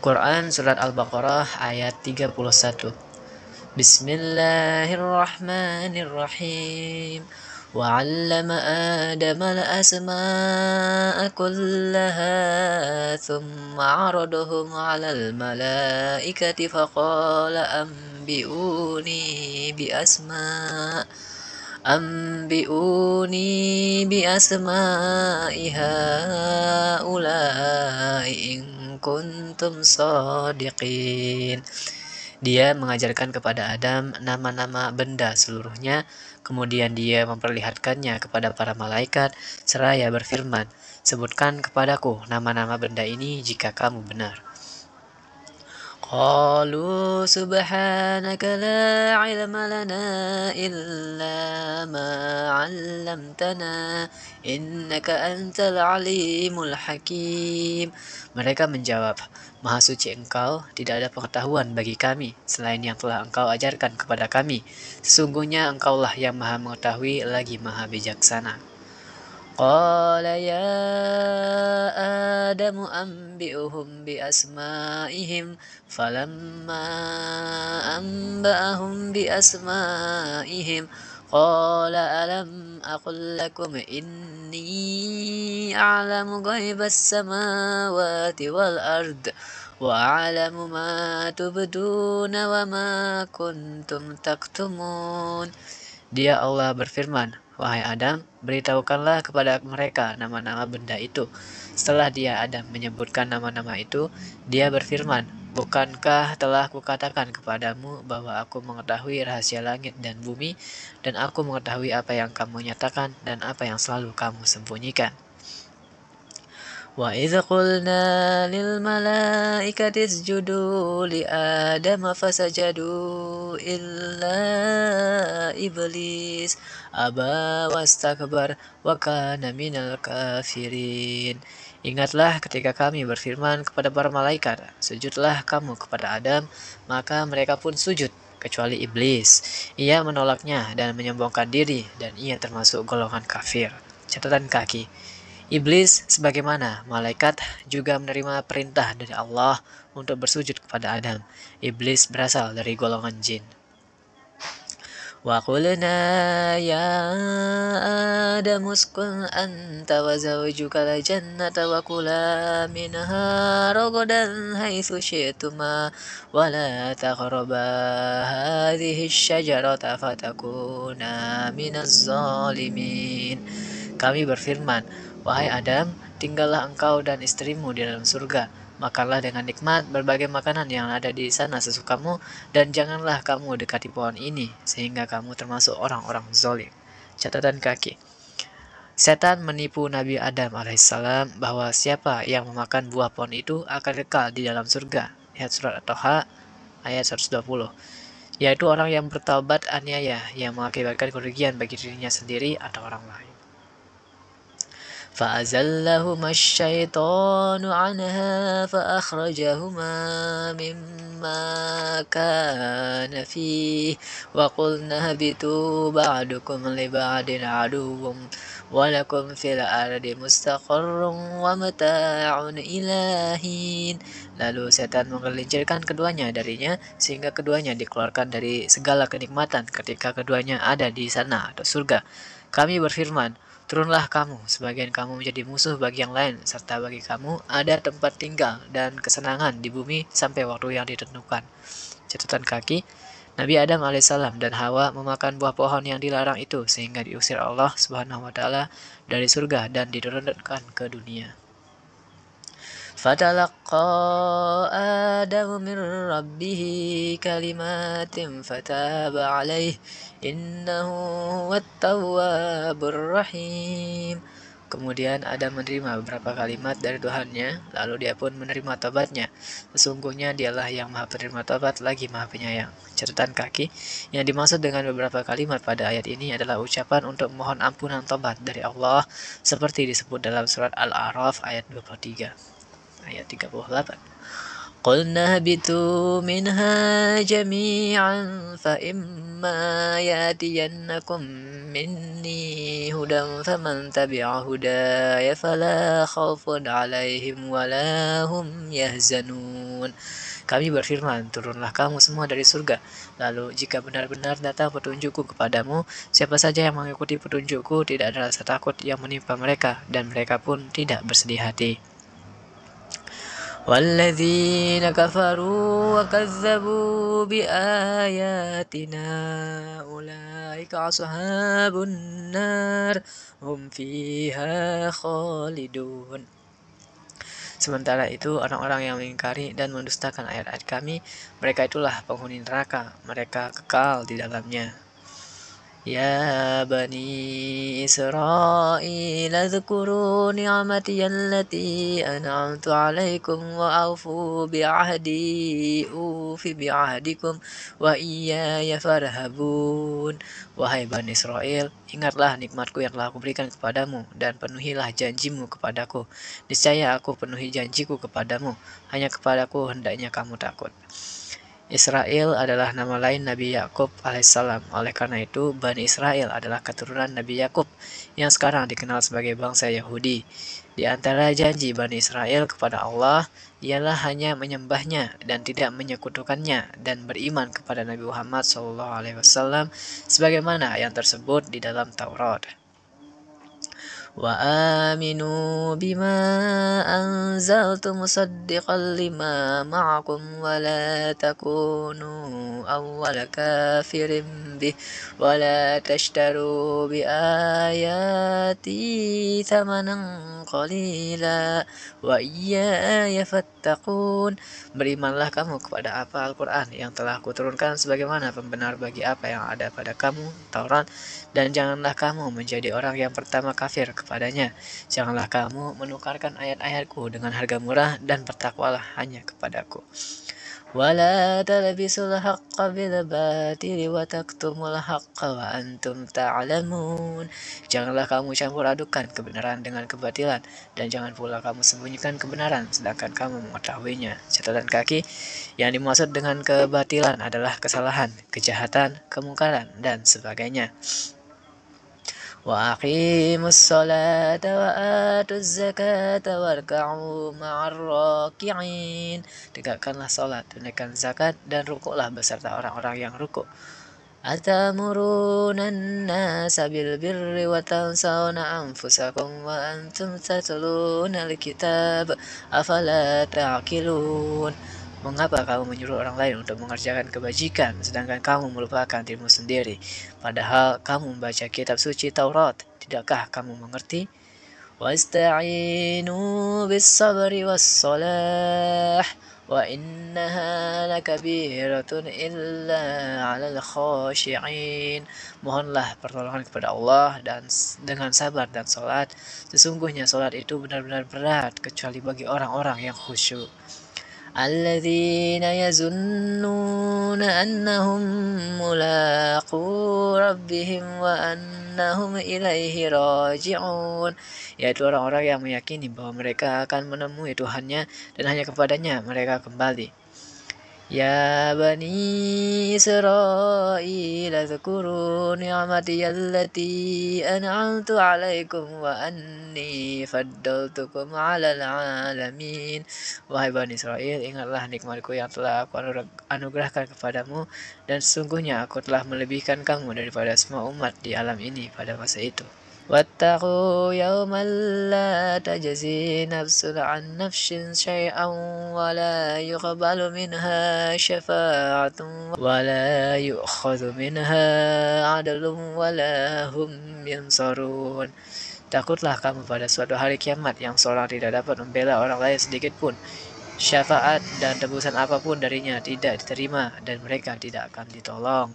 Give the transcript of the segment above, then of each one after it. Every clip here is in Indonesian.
Quran Surat Al-Baqarah ayat 31. Bismillahirrahmanirrahim. وعلم آدم الأسماء كلها ثم عرضهم على الملائكة فقال أنبئوني بأسماء هؤلاء إن كنتم صادقين. Dia mengajarkan kepada Adam nama-nama benda seluruhnya, kemudian dia memperlihatkannya kepada para malaikat, seraya berfirman, sebutkan kepadaku nama-nama benda ini jika kamu benar. Qalu subhanaka la ilma lana illa ma 'allamtana innaka antal alimul hakim. Mereka menjawab, Maha suci Engkau, tidak ada pengetahuan bagi kami selain yang telah Engkau ajarkan kepada kami. Sesungguhnya Engkaulah yang Maha mengetahui lagi Maha bijaksana. Qala ya Adam anbi'uhum bi asma'ihim falamma anba'ahum bi asma'ihim qala alam aqul lakum inni a'lamu ghaibas samawati wal ard wa a'lamu ma tubduna wa ma kuntum taktumun. Dia Allah berfirman, wahai Adam, beritahukanlah kepada mereka nama-nama benda itu. Setelah dia Adam menyebutkan nama-nama itu, dia berfirman, bukankah telah kukatakan kepadamu bahwa aku mengetahui rahasia langit dan bumi, dan aku mengetahui apa yang kamu nyatakan dan apa yang selalu kamu sembunyikan. وَإِذْ قُلْنَا لِلْمَلَائِكَةِ اسْجُدُوا لِآدَمَ فَسَجَدُوا إِلَّا إِبْلِيسَ أَبَى وَاسْتَكْبَرَ وَكَانَ مِنَ الْكَافِرِينَ. Ingatlah ketika kami berfirman kepada para malaikat, sujudlah kamu kepada Adam, maka mereka pun sujud, kecuali iblis. Ia menolaknya dan menyombongkan diri, dan ia termasuk golongan kafir. Catatan kaki. Iblis sebagaimana malaikat juga menerima perintah dari Allah untuk bersujud kepada Adam. Iblis berasal dari golongan jin. Wa qulna ya Adam uskun anta wa zawjuka al jannata wa kula minha ragadan haitsu syi'tuma wa la taqraba hadhihi asy-syajarata fatakuna minaz zalimin. Kami berfirman, wahai Adam, tinggallah engkau dan istrimu di dalam surga. Makanlah dengan nikmat berbagai makanan yang ada di sana sesukamu, dan janganlah kamu dekati pohon ini, sehingga kamu termasuk orang-orang zalim. Catatan kaki. Setan menipu Nabi Adam alaihissalam bahwa siapa yang memakan buah pohon itu akan kekal di dalam surga. Lihat surat At-Taha ayat 120. Yaitu orang yang bertaubat aniaya yang mengakibatkan kerugian bagi dirinya sendiri atau orang lain. فأزلهما الشيطان عنها فأخرجهما مما كان فيه وقلنا اهبطوا بعضكم لبعض عدو ولكم في الأرض مستقر ومتاع إلى حين. Lalu setan menggelincirkan keduanya darinya sehingga keduanya dikeluarkan dari segala kenikmatan ketika keduanya ada di sana atau surga. Kami berfirman, turunlah kamu, sebagian kamu menjadi musuh bagi yang lain, serta bagi kamu ada tempat tinggal dan kesenangan di bumi sampai waktu yang ditentukan. Catatan kaki, Nabi Adam alaihissalam dan Hawa memakan buah pohon yang dilarang itu sehingga diusir Allah Subhanahu wa taala dari surga dan diturunkan ke dunia. فَتَلَقَّى آدَمُ مِنْ رَبِّهِ كَلِمَاتٍ فَتَابَ عَلَيْهِ إِنَّهُ هُوَ التَّوَّابُ الرَّحِيمُ. Kemudian Adam menerima beberapa kalimat dari Tuhannya, lalu dia pun menerima taubatnya. Sesungguhnya dialah yang maha penerima taubat lagi maha penyayang. Catatan kaki, yang dimaksud dengan beberapa kalimat pada ayat ini adalah ucapan untuk mohon ampunan taubat dari Allah, seperti disebut dalam surat Al-A'raf ayat 23. Ayat 38. قلنا اهبطوا منها جميعا فإما يأتينكم مني هدى فمن تبع هداي فلا خوف عليهم ولا هم يحزنون. Kami berfirman, turunlah kamu semua dari surga. Lalu jika benar-benar datang petunjukku kepadamu, siapa saja yang mengikuti petunjukku tidak ada rasa takut yang menimpa mereka, dan mereka pun tidak bersedih hati. والذين كفروا وكذبوا بآياتنا أولئك أصحاب النار هم فيها خالدون. Sementara itu, orang-orang yang mengingkari dan mendustakan ayat-ayat kami, mereka itulah penghuni neraka, mereka kekal di dalamnya. Ya Bani Israel, اذكروا نعمتي التي أنعمت عليكم وأوفوا بعهدي أوف بعهدكم وإياي فارهبون. Wahai Bani Israel, ingatlah nikmatku yang telah kuberikan kepadamu, dan penuhilah janjimu kepadaku. Niscaya aku penuhi janjiku kepadamu, hanya kepadaku hendaknya kamu takut. Israel adalah nama lain Nabi Yakub alaihissalam. Oleh karena itu, Bani Israel adalah keturunan Nabi Yakub yang sekarang dikenal sebagai bangsa Yahudi. Di antara janji Bani Israel kepada Allah ialah hanya menyembahnya dan tidak menyekutukannya, dan beriman kepada Nabi Muhammad SAW sebagaimana yang tersebut di dalam Taurat. وآمنوا بما أنزلت مصدقا لما معكم ولا تكونوا أول كافر به ولا تشتروا بآياتي ثمنا قليلا وإياي فاتقون. Berimanlah kamu kepada apa Al-Quran yang telah kuturunkan sebagaimana pembenar bagi apa yang ada pada kamu, Taurat, dan janganlah kamu menjadi orang yang pertama kafir kepadanya. Janganlah kamu menukarkan ayat-ayatku dengan harga murah, dan bertakwalah hanya kepadaku. ولا تلبسوا الحق بالباطل وتكتموا الحق وأنتم تعلمون. Janganlah kamu campur adukan kebenaran dengan kebatilan, dan jangan pula kamu sembunyikan kebenaran sedangkan kamu mengetahuinya. Catatan kaki, yang dimaksud dengan kebatilan adalah kesalahan, kejahatan, kemungkaran, dan sebagainya. وأقيموا الصلاة وآتوا الزكاة واركعوا مع الراكعين. Tegakkanlah salat, tunaikan zakat, dan rukuklah beserta orang-orang yang rukuk. أتأمرون الناس بالبر وتنسون أنفسكم وأنتم تتلون الكتاب أفلا تعقلون. Mengapa kamu menyuruh orang lain untuk mengerjakan kebajikan, sedangkan kamu melupakan dirimu sendiri? Padahal kamu membaca kitab suci Taurat. Tidakkah kamu mengerti? Wasta'inu bis-sabri was-salah wa innaha lakabiratun illa 'alal khashi'in. Mohonlah pertolongan kepada Allah dan dengan sabar dan salat. Sesungguhnya salat itu benar-benar berat kecuali bagi orang-orang yang khusyuk. الذين يظنون أنهم ملاقو ربهم وأنهم إليه راجعون, yaitu orang-orang yang meyakini bahwa mereka akan menemui Tuhannya dan hanya kepadanya mereka kembali. Ya Bani Israel, اذكروا نعمتي التي أنعمت عليكم وأني فضلتكم على العالمين. Wahai Bani Israel, ingatlah nikmatku yang telah aku anugerahkan kepadamu, dan sesungguhnya aku telah melebihkan kamu daripada semua umat di alam ini pada masa itu. واتقوا يوما لا تجزي نفس عن نفس شيئا ولا يقبل منها شفاعة ولا يؤخذ منها عدل ولا هم ينصرون. Takutlah kamu pada suatu hari kiamat yang seorang tidak dapat membela orang lain sedikit pun. Syafaat dan tebusan apapun darinya tidak diterima, dan mereka tidak akan ditolong.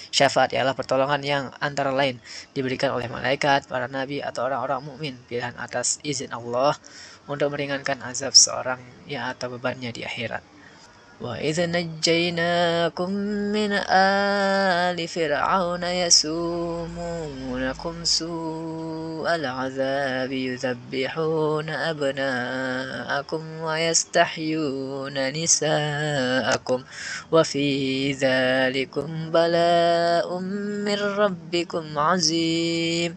Syafaat ialah pertolongan yang antara lain diberikan oleh malaikat, para nabi, atau orang-orang mukmin pilihan atas izin Allah untuk meringankan azab seorang yang atau bebannya di akhirat. وإذ نجيناكم من آل فرعون يسومونكم سوء العذاب يذبحون أبناءكم ويستحيون نساءكم وفي ذلكم بلاء من ربكم عظيم.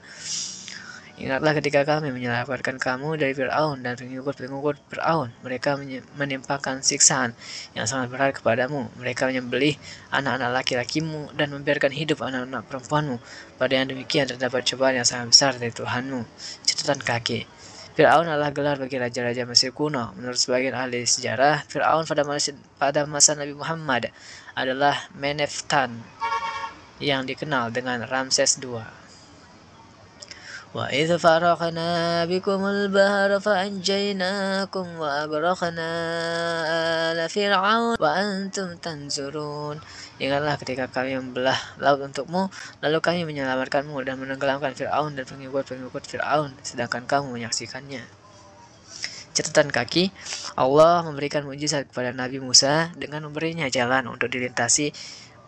Ingatlah ketika kami menyelamatkan kamu dari Fir'aun dan pengikut-pengikut Fir'aun. Mereka menimpakan siksaan yang sangat berat kepadamu. Mereka menyembelih anak-anak laki-lakimu dan membiarkan hidup anak-anak perempuanmu. Pada yang demikian terdapat cobaan yang sangat besar dari Tuhanmu. Catatan kaki. Fir'aun adalah gelar bagi raja-raja Mesir kuno. Menurut sebagian ahli sejarah, Fir'aun pada masa Nabi Muhammad adalah Meneftan yang dikenal dengan Ramses II. وإذ فرقنا بكم البحر فأنجيناكم وأغرقنا آل فرعون وأنتم تنظرون. Ingatlah ketika kami membelah laut untukmu, lalu kami menyelamatkanmu dan menenggelamkan Fir'aun dan pengikut-pengikut Fir'aun, sedangkan kamu menyaksikannya. Catatan kaki, Allah memberikan mukjizat kepada Nabi Musa dengan memberinya jalan untuk dilintasi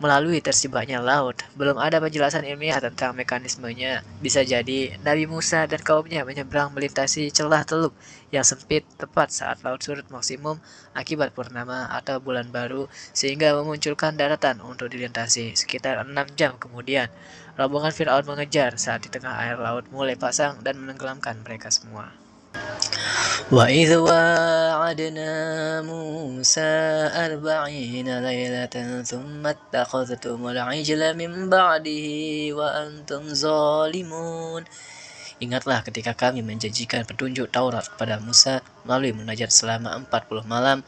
melalui tersibaknya laut. Belum ada penjelasan ilmiah tentang mekanismenya. Bisa jadi Nabi Musa dan kaumnya menyeberang melintasi celah teluk yang sempit tepat saat laut surut maksimum akibat purnama atau bulan baru, sehingga memunculkan daratan untuk dilintasi. Sekitar 6 jam kemudian, rombongan Fir'aun mengejar saat di tengah air laut mulai pasang dan menenggelamkan mereka semua. وإذ واعدنا موسى 40 ليلة ثم اتخذتم العجل من بعده وأنتم ظالمون. Ingatlah ketika kami menjanjikan petunjuk Taurat kepada Musa melalui munajat selama 40 malam.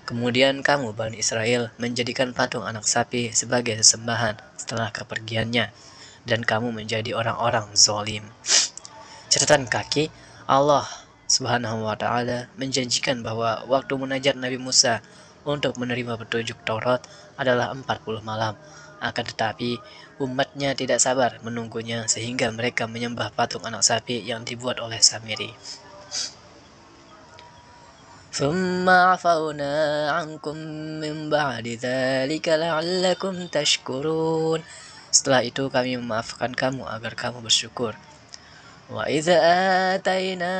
Kemudian kamu, Bani Israel, menjadikan patung anak sapi sebagai sesembahan setelah kepergiannya, dan kamu menjadi orang-orang zalim. Catatan kaki, Allah Subhanahu wa ta'ala menjanjikan bahwa waktu munajat Nabi Musa untuk menerima petunjuk Taurat adalah 40 malam. Akan tetapi umatnya tidak sabar menunggunya sehingga mereka menyembah patung anak sapi yang dibuat oleh Samiri. ثم عفونا عنكم من بعد ذلك لعلكم تشكرون. Setelah itu kami memaafkan kamu agar kamu bersyukur. وَإِذْ آتَيْنَا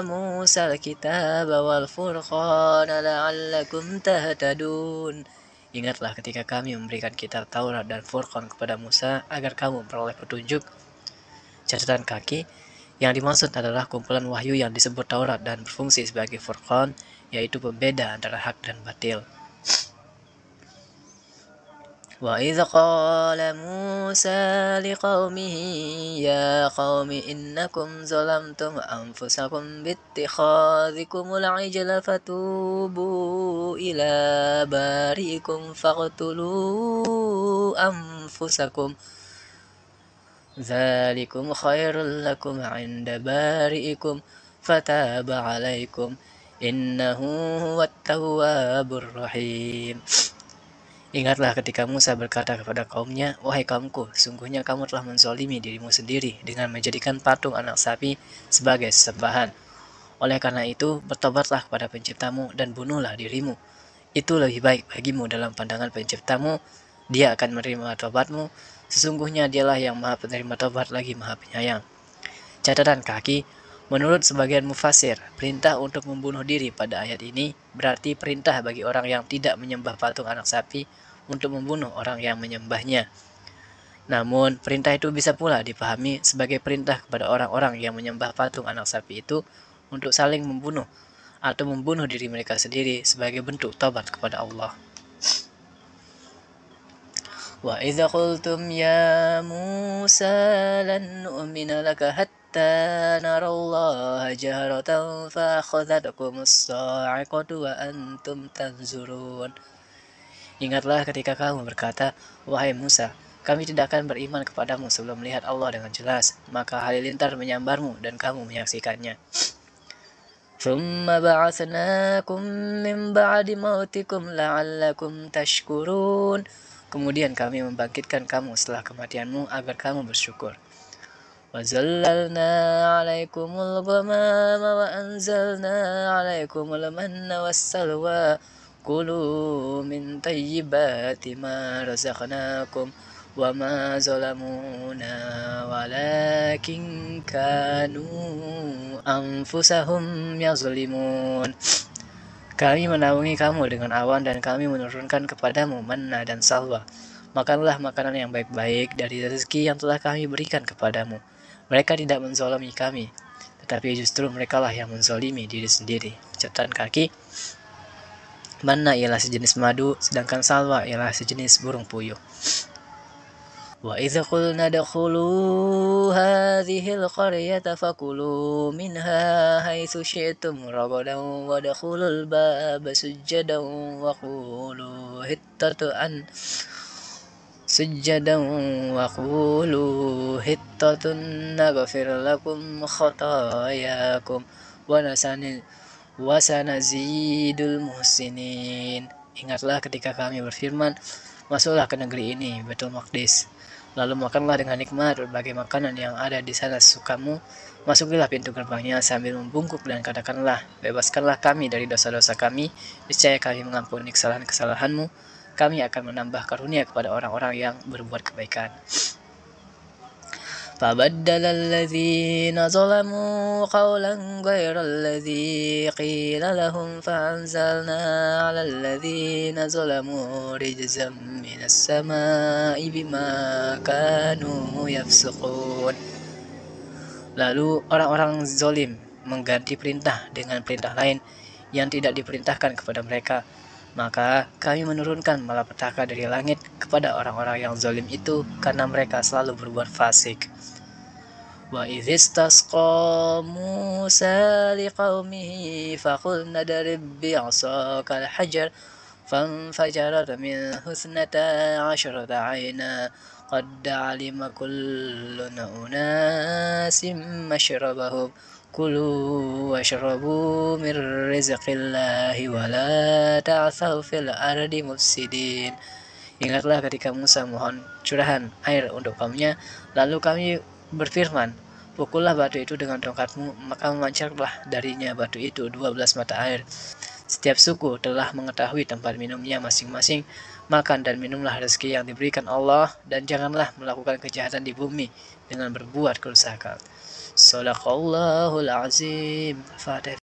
مُوسَى الْكِتَابَ وَالْفُرْقَانَ لَعَلَّكُمْ تَهْتَدُونَ. Ingatlah ketika kami memberikan kitab Taurat dan Furqan kepada Musa agar kamu memperoleh petunjuk. Catatan kaki, yang dimaksud adalah kumpulan wahyu yang disebut Taurat dan berfungsi sebagai Furqan, yaitu pembeda antara hak dan batil. وَإِذْ قَالَ مُوسَى لِقَوْمِهِ يَا قَوْمِ إِنَّكُمْ ظَلَمْتُمْ أَنفُسَكُمْ بِاتِّخَاذِكُمُ الْعِجْلَ فَتُوبُوا إِلَى بَارِئِكُمْ فَاقْتُلُوا أَنفُسَكُمْ ذَلِكُمْ خَيْرٌ لَكُمْ عِنْدَ بَارِئِكُمْ فَتَابَ عَلَيْكُمْ إِنَّهُ هُوَ التَّوَّابُ الرَّحِيمُ. Ingatlah ketika Musa berkata kepada kaumnya, "Wahai kaumku, sungguhnya kamu telah menzalimi dirimu sendiri dengan menjadikan patung anak sapi sebagai sesembahan. Oleh karena itu, bertobatlah kepada penciptamu dan bunuhlah dirimu. Itu lebih baik bagimu dalam pandangan penciptamu. Dia akan menerima tobatmu. Sesungguhnya dialah yang maha penerima tobat lagi maha penyayang." Catatan kaki, menurut sebagian mufasir, perintah untuk membunuh diri pada ayat ini berarti perintah bagi orang yang tidak menyembah patung anak sapi untuk membunuh orang yang menyembahnya. Namun, perintah itu bisa pula dipahami sebagai perintah kepada orang-orang yang menyembah patung anak sapi itu untuk saling membunuh atau membunuh diri mereka sendiri sebagai bentuk taubat kepada Allah. وَإِذَا قُلْتُمْ يَا مُوسَى لَن نُؤْمِنَ لَكَ حَتَّى نَرَى اللَّهَ جَهْرَةً فَأَخَذَتْكُمُ الصَّاعِقَةُ وَأَنْتُمْ تَنْظُرُونَ. Ingatlah ketika kamu berkata, "Wahai Musa, kami tidak akan beriman kepadamu sebelum melihat Allah dengan jelas." Maka halilintar menyambarmu dan kamu menyaksikannya. ثُمَّ بَعَثْنَاكُمْ مِنْ بَعْدِ مَوْتِكُمْ لَعَلَّكُمْ تَشْكُرُونَ. Kemudian kami membangkitkan kamu setelah kematianmu agar kamu bersyukur. وَزَلَّلْنَا عَلَيْكُمُ الْغَمَامَ وَأَنْزَلْنَا عَلَيْكُمُ الْمَنَّ وَالسَّلْوَىٰ kulu min tayyibati ma razaqnakum wa ma zalamuna walakin kanu anfusahum yazlimun. Kami menaungi kamu dengan awan dan kami menurunkan kepadamu manna dan salwa. Makanlah makanan yang baik-baik dari rezeki yang telah kami berikan kepadamu. Mereka tidak menzalimi kami, tetapi justru merekalah yang menzalimi diri sendiri. Catatan kaki. Manna ialah sejenis madu, sedangkan salwa ialah sejenis burung puyuh. Wa idza qulna dakhulu hadhil qaryata fakulu minha haitsu syi'tum ragadan wa dakhulul baba sujjadan wa qulu hittatun naghfir lakum khatayakum wa sanazidul muhsinin. Ingatlah ketika kami berfirman, masuklah ke negeri ini, Baitul Maqdis. Lalu makanlah dengan nikmat berbagai makanan yang ada di sana sesukamu. Masukilah pintu gerbangnya sambil membungkuk dan katakanlah, bebaskanlah kami dari dosa-dosa kami. Niscaya kami mengampuni kesalahan-kesalahanmu. Kami akan menambah karunia kepada orang-orang yang berbuat kebaikan. فبدل الذين ظلموا قولا غير الذي قيل لهم فأنزلنا على الذين ظلموا رجزا من السماء بما كانوا يفسقون. Lalu orang-orang zalim mengganti perintah dengan perintah lain yang tidak diperintahkan kepada mereka. Maka kami menurunkan malapetaka dari langit kepada orang-orang yang zalim itu karena mereka selalu berbuat fasik. Wa idh istasqa Musa liqaumihi faqulna darib bi'asaka al-hajar fanfajarat minhu 12 'ayna qad 'alima kullu unasin mashrabahum kulu washrabu min rizqillahi wa la ta'thaw fil ardi mufsidin. Ingatlah ketika Musa mohon curahan air untuk kaumnya, lalu kami berfirman, pukullah batu itu dengan tongkatmu, maka memancarlah darinya batu itu 12 mata air. Setiap suku telah mengetahui tempat minumnya masing-masing. Makan dan minumlah rezeki yang diberikan Allah, dan janganlah melakukan kejahatan di bumi dengan berbuat kerusakan. Shadaqallahul azim. Fatihah.